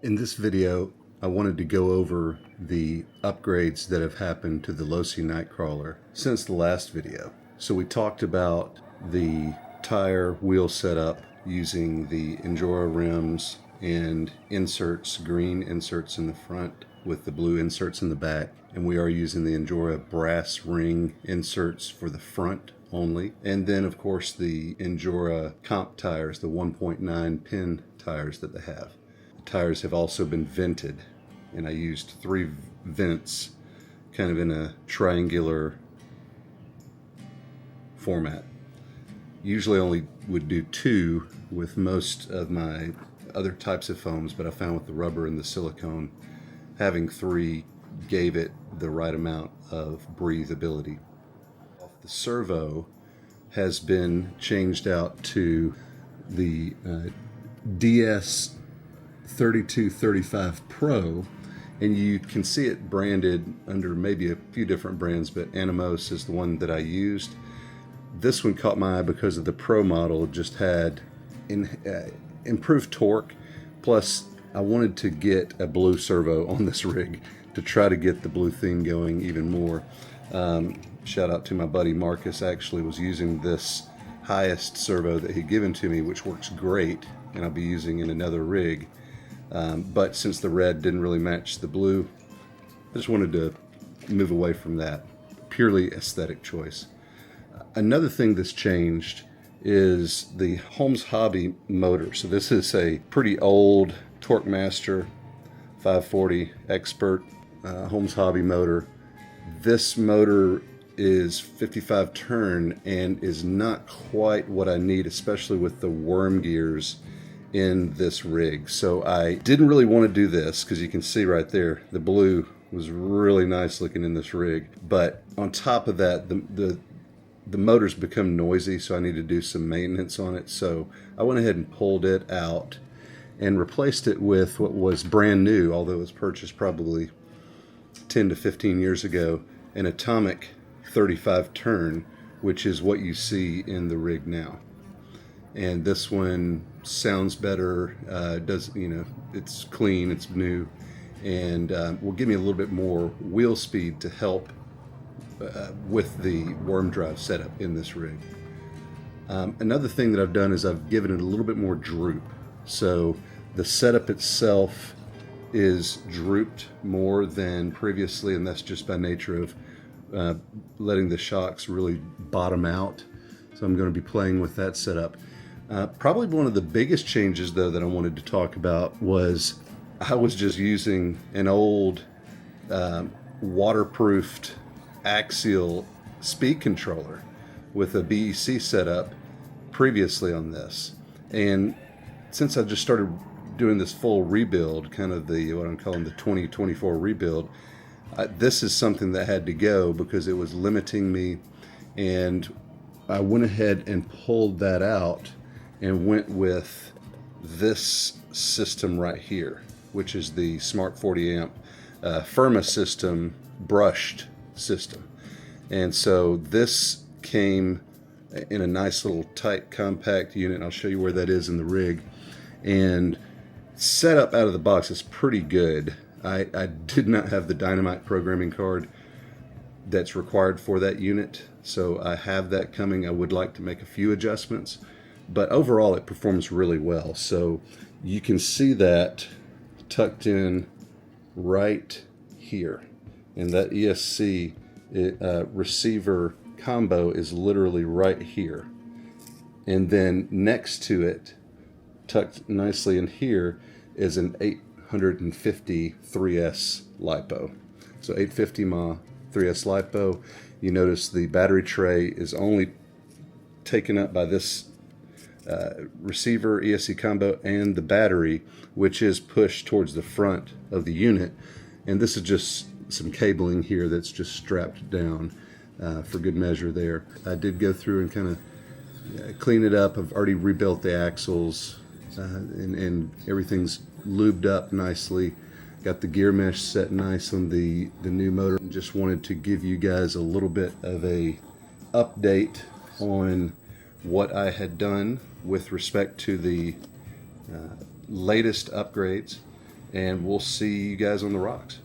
In this video, I wanted to go over the upgrades that have happened to the Losi Night Crawler since the last video. So we talked about the tire wheel setup using the Injora rims and inserts, green inserts in the front with the blue inserts in the back. And we are using the Injora brass ring inserts for the front only. And then of course the Injora comp tires, the 1.9 pin tires that they have. Tires have also been vented, and I used 3 vents kind of in a triangular format. Usually only would do 2 with most of my other types of foams, but I found with the rubber and the silicone, having 3 gave it the right amount of breathability. The servo has been changed out to the DS 3235 Pro, and you can see it branded under maybe a few different brands, but Animos is the one that I used. This one caught my eye because of the Pro model just had improved torque, plus I wanted to get a blue servo on this rig to try to get the blue theme going even more. Shout out to my buddy Marcus, actually was using this highest servo that he'd given to me, which works great, and I'll be using in another rig. But since the red didn't really match the blue, I just wanted to move away from that. Purely aesthetic choice. Another thing that's changed is the Holmes Hobby motor. So this is a pretty old Torque Master 540 Expert Holmes Hobby motor. This motor is 55 turn and is not quite what I need, especially with the worm gears in this rig. So I didn't really want to do this because you can see right there the blue was really nice looking in this rig, but on top of that the motor's become noisy, so I need to do some maintenance on it. So I went ahead and pulled it out and replaced it with what was brand new, although it was purchased probably 10 to 15 years ago, an Atomic 35 turn, which is what you see in the rig now. And this one sounds better, it's clean, it's new, and will give me a little bit more wheel speed to help with the worm drive setup in this rig. Another thing that I've done is I've given it a little bit more droop. So the setup itself is drooped more than previously, and that's just by nature of letting the shocks really bottom out. So I'm going to be playing with that setup. Probably one of the biggest changes, though, that I wanted to talk about was I was just using an old waterproofed Axial speed controller with a BEC setup previously on this. And since I just started doing this full rebuild, kind of what I'm calling the 2024 rebuild, this is something that had to go because it was limiting me, and I went ahead and pulled that out and went with this system right here, which is the Smart 40 amp Firma system brushed system. And so this came in a nice little tight compact unit. I'll show you where that is in the rig. And set up out of the box is pretty good. I did not have the Dynamite programming card that's required for that unit, so I have that coming. I would like to make a few adjustments, but overall it performs really well. So you can see that tucked in right here, and that ESC receiver combo is literally right here. And then next to it, tucked nicely in here, is an 850 3S LiPo. So 850 mAh 3S LiPo. You notice the battery tray is only taken up by this receiver ESC combo and the battery, which is pushed towards the front of the unit. And this is just some cabling here that's just strapped down for good measure there. I did go through and kind of clean it up. I've already rebuilt the axles and everything's lubed up nicely. Got the gear mesh set nice on the new motor. Just wanted to give you guys a little bit of a update on what I had done with respect to the latest upgrades and we'll see you guys on the rocks.